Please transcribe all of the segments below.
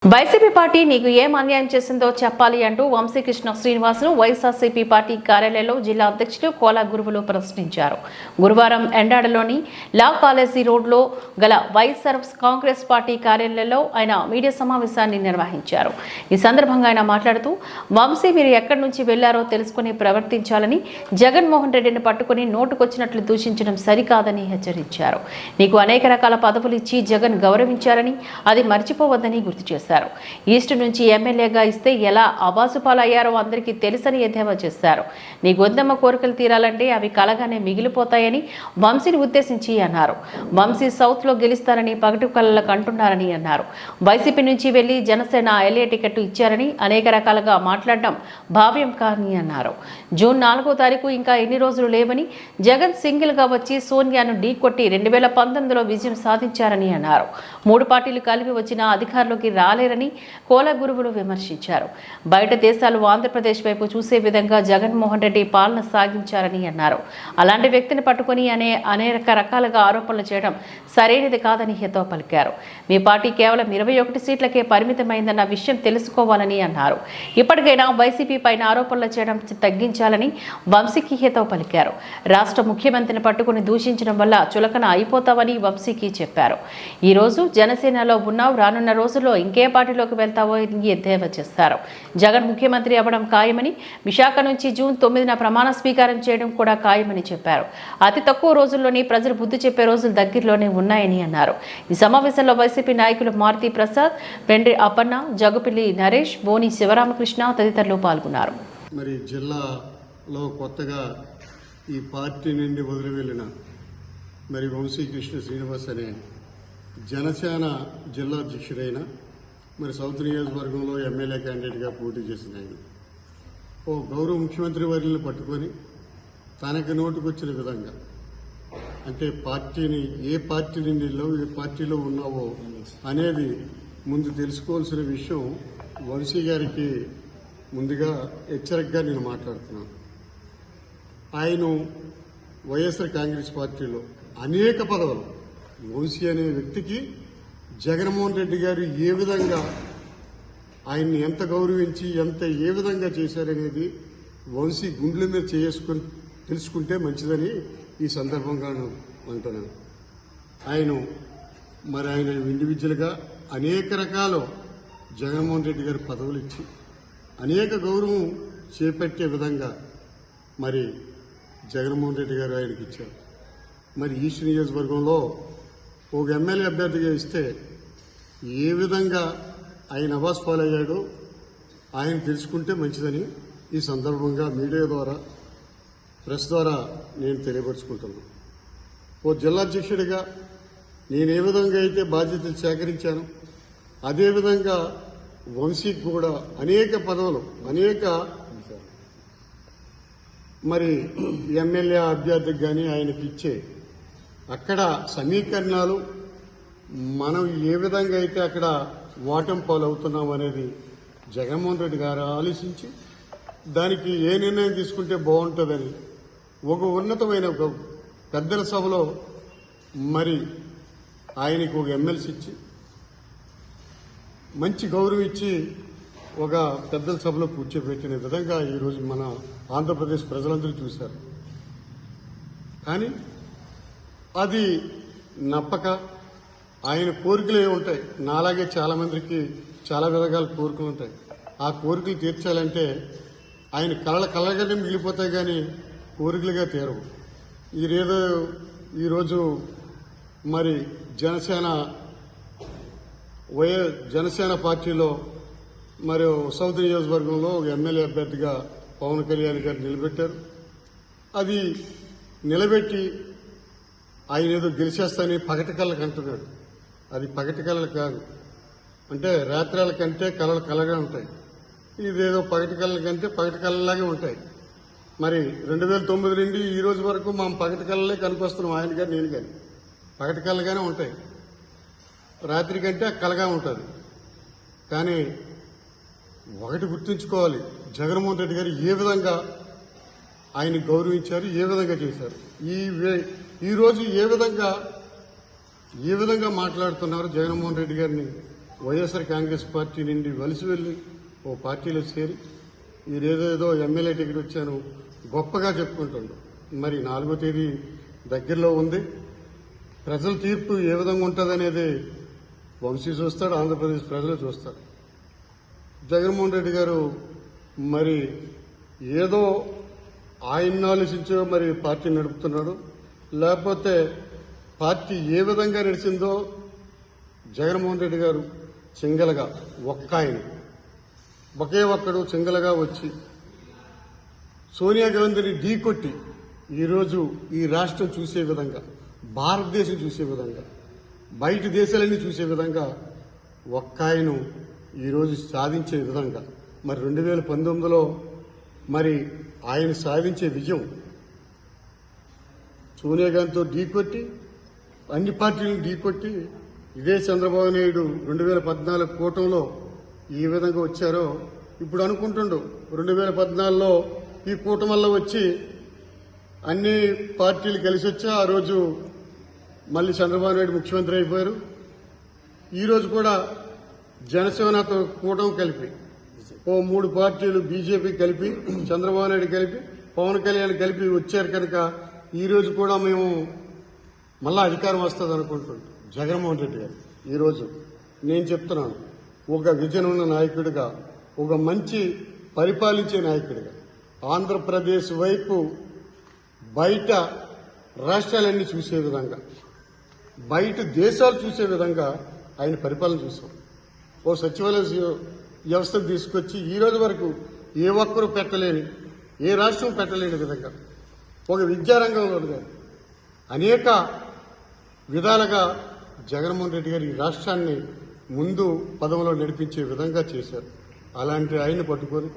YCP party నీకు ఏం అన్యాయం చేసిందో చెప్పాలి అంటూ వంశీకృష్ణ శ్రీనివాసును వైఎస్ఆర్సీపీ పార్టీ కార్యాలయంలో జిల్లా అధ్యక్షులు కోలా గురువులు ప్రశ్నించారు. గురువారం ఎండాడలోని లా కాలేజీ రోడ్లో గల వైఎస్ఆర్ కాంగ్రెస్ పార్టీ కార్యాలయంలో ఆయన మీడియా సమావేశాన్ని నిర్వహించారు. ఈ సందర్భంగా ఆయన మాట్లాడుతూ వంశీ మీరు ఎక్కడి నుంచి వెళ్లారో తెలుసుకుని ప్రవర్తించాలని, జగన్మోహన్ రెడ్డిని పట్టుకుని నోటుకొచ్చినట్లు దూషించడం సరికాదని హెచ్చరించారు. నీకు అనేక రకాల పదవులు ఇచ్చి జగన్ గౌరవించారని, అది మర్చిపోవద్దని గుర్తు చేశారు. ఈస్ట్ నుంచి ఎమ్మెల్యేగా ఇస్తే ఎలా అబాసుపాలయ్యారో అందరికీ తెలుసని ఎద్దేవా చేశారు. నీ గొంతమ్మ కోరికలు తీరాలంటే అవి కలగానే మిగిలిపోతాయని వంశీని ఉద్దేశించి అన్నారు. వంశీ సౌత్ లో గెలుస్తారని పగటి కళ్ళకు అంటున్నారని అన్నారు. వైసీపీ నుంచి వెళ్లి జనసేన ఎల్ఏ టికెట్ ఇచ్చారని అనేక రకాలుగా మాట్లాడడం భావ్యం కాని అన్నారు. జూన్ 4వ తారీఖు ఇంకా ఎన్ని రోజులు లేవని, జగన్ సింగిల్ గా వచ్చి సోనియాను ఢీకొట్టి 2019లో విజయం సాధించారని అన్నారు. 3 పార్టీలు కలిపి వచ్చిన అధికారంలోకి రాలేరని కోలా గురువులు విమర్శించారు. బయట దేశాలు ఆంధ్రప్రదేశ్ వైపు చూసే విధంగా జగన్మోహన్ రెడ్డి పాలన సాగించారని అన్నారు. అలాంటి వ్యక్తిని పట్టుకుని అనేక రకాలుగా ఆరోపణలు చేయడం సరైనది కాదని హితవు పలికారు. మీ పార్టీ కేవలం 21 సీట్లకే పరిమితమైందన్న విషయం తెలుసుకోవాలని అన్నారు. ఇప్పటికైనా వైసీపీ పైన ఆరోపణలు చేయడం తగ్గించాలని వంశీకి హితవు పలికారు. రాష్ట్ర ముఖ్యమంత్రిని పట్టుకుని దూషించడం వల్ల చులకన అయిపోతావని వంశీకి చెప్పారు. ఈ రోజు జనసేనలో ఉన్నావు, రానున్న రోజుల్లో ఇంకే పార్టీలోకి వెళ్తావో ఎద్దేవా చేస్తారు. జగన్ ముఖ్యమంత్రి అవ్వడం ఖాయమని, విశాఖ నుంచి జూన్ 9న ప్రమాణ స్వీకారం చేయడం కూడా ఖాయమని చెప్పారు. అతి తక్కువ రోజుల్లోనే ప్రజలు బుద్ధి చెప్పే రోజులు దగ్గరలోనే ఉన్నాయని అన్నారు. ఈ సమావేశంలో వైసీపీ నాయకులు మారుతి ప్రసాద్, పెండ్రి అప్పన్న, జగుపిల్లి నరేష్, బోని శివరామకృష్ణ తదితరులు పాల్గొన్నారు. మరి జిల్లాలో కొత్తగా ఈ పార్టీ నుండి వదిలి వెళ్ళిన మరి వంశీకృష్ణ శ్రీనివాస్ అనే జనసేన జిల్లా అధ్యక్షుడైన మరి సౌత్ నియోజకవర్గంలో ఎమ్మెల్యే క్యాండిడేట్గా పోటీ చేసిన ఆయన ఓ గౌరవ ముఖ్యమంత్రి వర్యులను పట్టుకొని తనకి నోటుకొచ్చిన విధంగా, అంటే పార్టీని ఏ పార్టీ నుండి ఏ పార్టీలో ఉన్నావో అనేది ముందు తెలుసుకోవాల్సిన విషయం వంశీ గారికి ముందుగా హెచ్చరికగా నేను మాట్లాడుతున్నాను. ఆయన వైఎస్ఆర్ కాంగ్రెస్ పార్టీలో అనేక పదవులు, వంశీ అనే వ్యక్తికి జగన్మోహన్ రెడ్డి గారు ఏ విధంగా ఆయన్ని ఎంత గౌరవించి ఏ విధంగా చేశారనేది వంశీ గుండెల మీద చేసుకుని తెలుసుకుంటే మంచిదని ఈ సందర్భంగా అంటున్నాను. ఆయన ఇండివిజువల్గా అనేక రకాల జగన్మోహన్ రెడ్డి గారు పదవులు ఇచ్చి అనేక గౌరవం చేపట్టే విధంగా మరి జగన్మోహన్ రెడ్డి గారు ఆయనకి ఇచ్చారు. మరి ఈస్ట్ నియోజకవర్గంలో ఒక ఎమ్మెల్యే అభ్యర్థిగా ఇస్తే ఏ విధంగా ఆయన అవాస్ పాలయ్యాడో ఆయన తెలుసుకుంటే మంచిదని ఈ సందర్భంగా మీడియా ద్వారా, ప్రెస్ ద్వారా నేను తెలియపరుచుకుంటున్నాను. ఓ జిల్లా అధ్యక్షుడిగా నేను ఏ విధంగా అయితే బాధ్యతలు సేకరించాను, అదేవిధంగా వంశీకి కూడా అనేక పదవులు, మరి ఎమ్మెల్యే అభ్యర్థికి కానీ ఆయనకి ఇచ్చే అక్కడ సమీకరణాలు మనం ఏ విధంగా అయితే అక్కడ ఓటమి పాలవుతున్నాం అనేది జగన్మోహన్ రెడ్డి గారు ఆలోచించి దానికి ఏ నిర్ణయం తీసుకుంటే బాగుంటుందని ఒక ఉన్నతమైన ఒక పెద్దల సభలో మరి ఆయనకు ఒక ఎమ్మెల్సీ ఇచ్చి మంచి గౌరవం ఇచ్చి ఒక పెద్దల సభలో కూర్చోబెట్టిన విధంగా ఈరోజు మన ఆంధ్రప్రదేశ్ ప్రజలందరూ చూశారు. కానీ అది నప్పక ఆయన కోరికలే ఉంటాయి. నాలాగే చాలా మందికి చాలా విధంగా కోరికలు ఉంటాయి. ఆ కోరికలు తీర్చాలంటే ఆయన కలగానే మిగిలిపోతాయి, కానీ కోరికలుగా తీరవు. ఈరోజు మరి జనసేన పార్టీలో మరి సౌత్ నియోజకవర్గంలో ఒక ఎమ్మెల్యే అభ్యర్థిగా పవన్ కళ్యాణ్ గారు నిలబెట్టారు. అది నిలబెట్టి ఆయన ఏదో గెలిచేస్తానని పగటి కళ్ళకి అంటున్నాడు. అది పగటి కళలు కాదు, అంటే రాత్రాల కంటే కళలు కలగా ఉంటాయి. ఇదేదో పగటి కళల కంటే పగటి కళలాగే ఉంటాయి. మరి 2009 నుండి ఈ రోజు వరకు మా పగటి కళలే కనిపిస్తున్నాం. ఆయన కానీ నేను కానీ పగటి కళగానే ఉంటాయి, రాత్రి కంటే కలగా ఉంటుంది. కానీ ఒకటి గుర్తుంచుకోవాలి, జగన్మోహన్ రెడ్డి గారు ఏ విధంగా ఆయన గౌరవించారు, ఏ విధంగా చేశారు, ఈ రోజు ఏ విధంగా మాట్లాడుతున్నారు జగన్మోహన్ రెడ్డి గారిని వైఎస్ఆర్ కాంగ్రెస్ పార్టీ నుండి వలస వెళ్ళి ఓ పార్టీలో చేరి ఈరేదేదో ఎమ్మెల్యే టికెట్ వచ్చాను గొప్పగా చెప్పుకుంటుండు. మరి 4వ తేదీ దగ్గరలో ఉంది. ప్రజల తీర్పు ఏ విధంగా ఉంటుందనేది వంశీ చూస్తాడు, ఆంధ్రప్రదేశ్ ప్రజలు చూస్తారు. జగన్మోహన్ రెడ్డి గారు మరి ఏదో ఆయన్ని ఆలోచించో మరి పార్టీ నడుపుతున్నాడు, లేకపోతే పార్టీ ఏ విధంగా నడిచిందో జగన్మోహన్ రెడ్డి గారు సింగల్గా ఒకే ఒక్కడు సింగల్గా వచ్చి సోనియా గాంధీని ఢీకొట్టి ఈరోజు ఈ రాష్ట్రం చూసే విధంగా, భారతదేశం చూసే విధంగా, బయట దేశాలన్నీ చూసే విధంగా ఒక్కాయను ఈరోజు సాధించే విధంగా మరి 2019లో మరి ఆయన సాధించే విజయం సోనియా గాంధీతో ఢీకొట్టి, అన్ని పార్టీలను ఢీకొట్టి, ఇదే చంద్రబాబు నాయుడు 2014 కూటమిలో ఈ విధంగా వచ్చారో ఇప్పుడు అనుకుంటుండు 2014లో ఈ కూటమి వల్ల వచ్చి అన్ని పార్టీలు కలిసి వచ్చి ఆ రోజు మళ్ళీ చంద్రబాబు నాయుడు ముఖ్యమంత్రి అయిపోయారు. ఈరోజు కూడా జనసేనతో కూటమి కలిపి ఓ 3 పార్టీలు బీజేపీ కలిపి, చంద్రబాబు నాయుడు కలిపి, పవన్ కళ్యాణ్ కలిపి వచ్చారు కనుక ఈరోజు కూడా మేము మళ్ళా అధికారం వస్తుంది అనుకుంటున్నాం. జగన్మోహన్ రెడ్డి గారు ఈరోజు నేను చెప్తున్నాను, ఒక విజన్ ఉన్న నాయకుడిగా, ఒక మంచి పరిపాలించే నాయకుడిగా ఆంధ్రప్రదేశ్ వైపు బయట రాష్ట్రాలన్నీ చూసే విధంగా, బయట దేశాలు చూసే విధంగా ఆయన పరిపాలన చూసాం. ఓ సచివాలయ వ్యవస్థను తీసుకొచ్చి ఈ రోజు వరకు ఏ ఒక్కరూ పెట్టలేని, ఏ రాష్ట్రం పెట్టలేని విధంగా, ఒక విద్యారంగంలో కానీ అనేక విధాలుగా జగన్మోహన్ రెడ్డి గారు ఈ రాష్ట్రాన్ని ముందు పదంలో నడిపించే విధంగా చేశారు. అలాంటి ఆయన్ని పట్టుకొని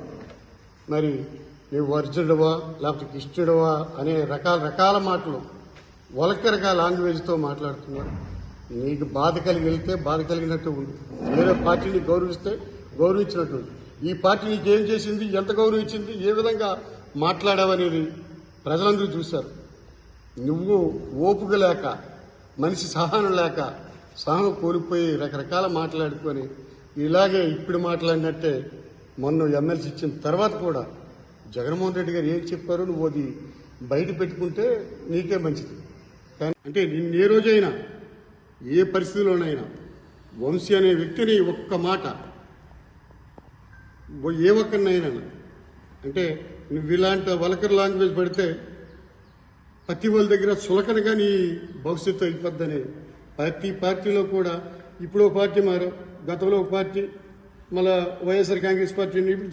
మరి నీవు వర్జుడవా లేకపోతే కృష్ణుడవా అనే రకాల మాటలు వలకరగా లాంగ్వేజ్తో మాట్లాడుతున్నారు. నీకు బాధ కలిగి వెళ్తే బాధ కలిగినట్టు ఉంది, వేరే పార్టీని గౌరవిస్తే గౌరవించినట్టు ఉంది. ఈ పార్టీ నీకేం చేసింది, ఎంత గౌరవించింది, ఏ విధంగా మాట్లాడావనేది ప్రజలందరూ చూశారు. నువ్వు ఓపిక లేక, మనిషి సహనం లేక, సహనం కోల్పోయి రకరకాల మాట్లాడుకొని ఇలాగే ఇప్పుడు మాట్లాడినట్టే మొన్న ఎమ్మెల్సీ ఇచ్చిన తర్వాత కూడా జగన్మోహన్ రెడ్డి గారు ఏం చెప్పారో నువ్వు అది బయట పెట్టుకుంటే నీకే మంచిది. కానీ అంటే నిన్న ఏ రోజైనా ఏ పరిస్థితిలోనైనా వంశీ అనే వ్యక్తిని ఒక్క మాట ఏ ఒక్కరినైనా అంటే నువ్వు ఇలాంటి వల్గర్ లాంగ్వేజ్ పెడితే ప్రతి వాళ్ళ దగ్గర సులకనగా నీ భవిష్యత్తు అయిపోద్దని ప్రతి పార్టీలో కూడా ఇప్పుడు ఒక పార్టీ మారు, గతంలో ఒక పార్టీ, మళ్ళా వైఎస్ఆర్ కాంగ్రెస్ పార్టీ నుండి ఇప్పుడు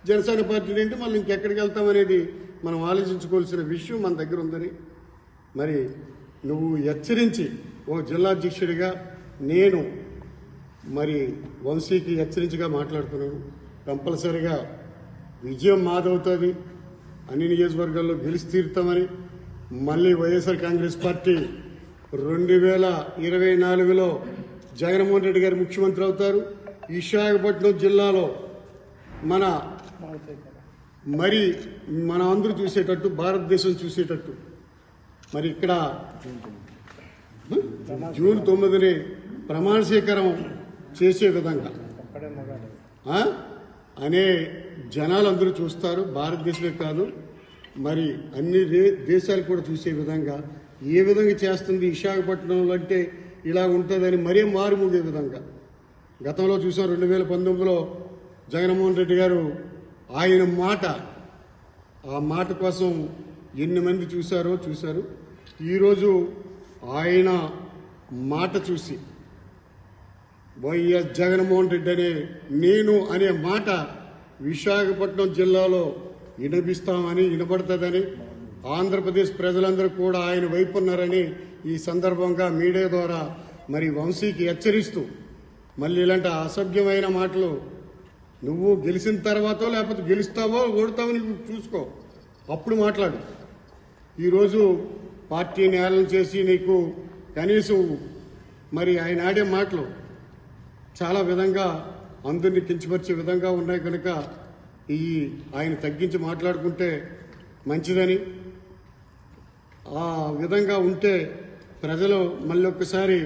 జనసేన పార్టీ నుండి మళ్ళీ ఇంకెక్కడికి వెళ్తామనేది మనం ఆలోచించుకోవాల్సిన విషయం మన దగ్గర ఉందని మరి నువ్వు హెచ్చరించి ఓ జిల్లా అధ్యక్షుడిగా నేను మరి వంశీకి హెచ్చరించిగా మాట్లాడుతున్నాను. కంపల్సరిగా విజయం మాదవుతుంది, అన్ని నియోజకవర్గాల్లో గెలిచి తీరుతామని, మళ్ళీ వైఎస్ఆర్ కాంగ్రెస్ పార్టీ 2024లో జగన్మోహన్ రెడ్డి గారు ముఖ్యమంత్రి అవుతారు. విశాఖపట్నం జిల్లాలో మరి మన అందరూ చూసేటట్టు, భారతదేశం చూసేటట్టు మరి ఇక్కడ జూన్ 9ని ప్రమాణ స్వీకారం చేసే విధంగా అనే జనాలు అందరూ చూస్తారు. భారతదేశమే కాదు మరి అన్ని దేశాలు కూడా చూసే విధంగా ఏ విధంగా చేస్తుంది విశాఖపట్నంలో అంటే ఇలా ఉంటుందని మరీ మారుమోగే విధంగా. గతంలో చూసాం 2019లో జగన్మోహన్ రెడ్డి గారు ఆయన మాట, ఆ మాట కోసం ఎన్ని మంది చూశారు. ఈరోజు ఆయన మాట చూసి వైఎస్ జగన్మోహన్ రెడ్డి అనే నేను అనే మాట విశాఖపట్నం జిల్లాలో వినబడుతుందని ఆంధ్రప్రదేశ్ ప్రజలందరూ కూడా ఆయన వైపు ఉన్నారని ఈ సందర్భంగా మీడియా ద్వారా మరి వంశీకి హెచ్చరిస్తూ, మళ్ళీ ఇలాంటి అసభ్యమైన మాటలు నువ్వు గెలిచిన తర్వాత లేకపోతే గెలుస్తావో ఓడతావో నీకు చూసుకో, అప్పుడు మాట్లాడు. ఈరోజు పార్టీని ఏళన చేసి నీకు కనీసం మరి ఆయన ఆడే మాటలు చాలా విధంగా అందరినీ కించపరిచే విధంగా ఉన్నాయి కనుక ఆయన తగ్గించి మాట్లాడుకుంటే మంచిదని, ఆ విధంగా ఉంటే ప్రజలు మళ్ళీ ఒక్కసారి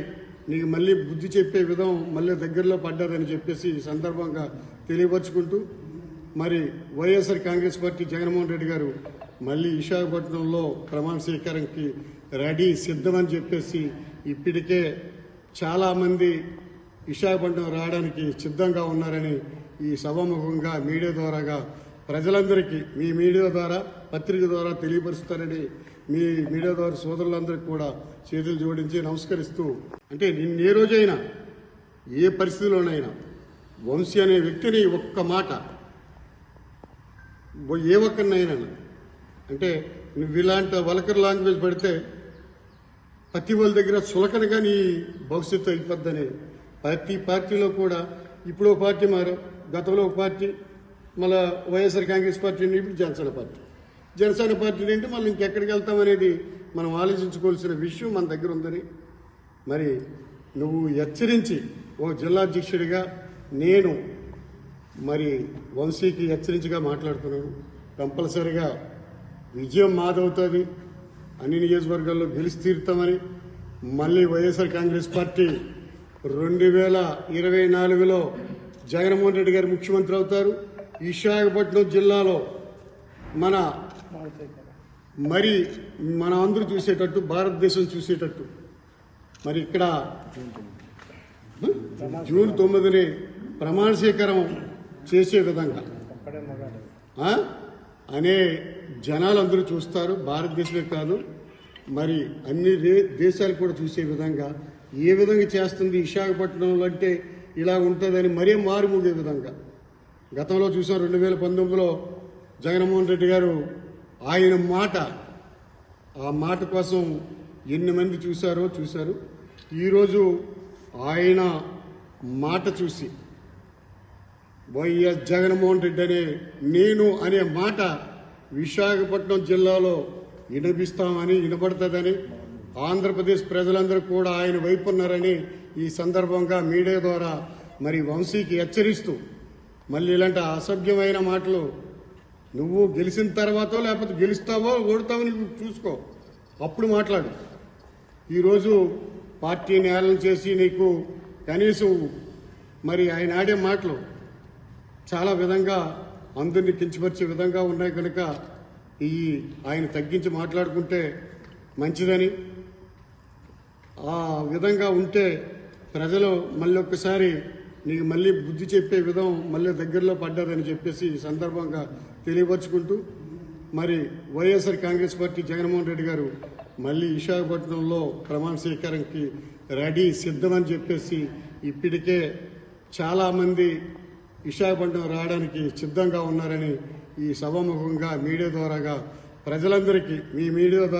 నీకు మళ్ళీ బుద్ధి చెప్పే విధం మళ్ళీ దగ్గరలో పడ్డారని చెప్పేసి ఈ సందర్భంగా తెలియపరుచుకుంటూ మరి వైఎస్ఆర్ కాంగ్రెస్ పార్టీ జగన్మోహన్ రెడ్డి గారు మళ్ళీ విశాఖపట్నంలో ప్రమాణ స్వీకారానికి రెడీ సిద్ధమని చెప్పేసి ఇప్పటికే చాలామంది విశాఖపట్నం రావడానికి సిద్ధంగా ఉన్నారని ఈ సభాముఖంగా మీడియా ద్వారాగా ప్రజలందరికీ మీ మీడియా ద్వారా పత్రిక ద్వారా తెలియపరుస్తారని మీ మీడియా ద్వారా సోదరులందరికీ కూడా చేతులు జోడించి నమస్కరిస్తూ అంటే నిన్న ఏ రోజైనా ఏ పరిస్థితిలోనైనా వంశీ అనే వ్యక్తిని ఒక్క మాట ఏ ఒక్కరినైనా అంటే నువ్వు ఇలాంటి వల్గర్ లాంగ్వేజ్ పెడితే ప్రతి వాళ్ళ దగ్గర చులకనగా నీ భవిష్యత్తు అయిపోద్దని ప్రతి పార్టీలో కూడా ఇప్పుడు ఒక పార్టీ మారు గతంలో ఒక పార్టీ మళ్ళా వైఎస్ఆర్ కాంగ్రెస్ పార్టీ ఇప్పుడు జనసేన పార్టీ ఏంటి మళ్ళీ ఇంకెక్కడికి వెళ్తామనేది మనం ఆలోచించుకోవాల్సిన విషయం మన దగ్గర ఉందని మరి నువ్వు హెచ్చరించి ఓ జిల్లా అధ్యక్షుడిగా నేను మరి వంశీకి హెచ్చరించిగా మాట్లాడుతున్నాను. కంపల్సరిగా విజయం మాదవుతుంది, అన్ని నియోజకవర్గాల్లో గెలిచి తీరుతామని మళ్ళీ వైఎస్ఆర్ కాంగ్రెస్ పార్టీ 2024లో జగన్మోహన్ రెడ్డి గారు ముఖ్యమంత్రి అవుతారు. విశాఖపట్నం జిల్లాలో మరి మన అందరూ చూసేటట్టు భారతదేశం చూసేటట్టు మరి ఇక్కడ జూన్ 9ని ప్రమాణ స్వీకారం చేసే విధంగా అనే జనాలందరూ చూస్తారు. భారతదేశమే కాదు మరి అన్ని దేశాలు కూడా చూసే విధంగా ఏ విధంగా చేస్తుంది విశాఖపట్నంలో అంటే ఇలా ఉంటుందని మరీ మారుమూగే విధంగా గతంలో చూసాం. 2019లో జగన్మోహన్ రెడ్డి గారు ఆయన మాట ఆ మాట కోసం ఎన్ని మంది చూశారు. ఈరోజు ఆయన మాట చూసి వైఎస్ జగన్మోహన్ రెడ్డి అనే నేను అనే మాట విశాఖపట్నం జిల్లాలో వినబడుతుందని ఆంధ్రప్రదేశ్ ప్రజలందరూ కూడా ఆయన వైపు ఉన్నారని ఈ సందర్భంగా మీడియా ద్వారా మరి వంశీకి హెచ్చరిస్తూ మళ్ళీ ఇలాంటి అసభ్యమైన మాటలు నువ్వు గెలిచిన తర్వాత లేకపోతే గెలుస్తావో ఓడతావో నువ్వు చూసుకో, అప్పుడు మాట్లాడు. ఈరోజు పార్టీ నేరం చేసి నీకు కనీసం మరి ఆయన ఆడే మాటలు చాలా విధంగా అందరినీ కించపరిచే విధంగా ఉన్నాయి కనుక ఆయన తగ్గించి మాట్లాడుకుంటే మంచిదని, ఆ విధంగా ఉంటే ప్రజలు మళ్ళీ ఒక్కసారి నీకు మళ్ళీ బుద్ధి చెప్పే విధం మళ్ళీ దగ్గరలో పడ్డారని చెప్పేసి ఈ సందర్భంగా తెలియపరుచుకుంటూ మరి వైఎస్ఆర్ కాంగ్రెస్ పార్టీ జగన్మోహన్ రెడ్డి గారు మళ్ళీ విశాఖపట్నంలో ప్రమాణ స్వీకారానికి రెడీ సిద్ధమని చెప్పేసి ఇప్పటికే చాలామంది విశాఖపట్నం రావడానికి సిద్ధంగా ఉన్నారని ఈ సభాముఖంగా మీడియా ద్వారాగా ప్రజలందరికీ మీ మీడియా ద్వారా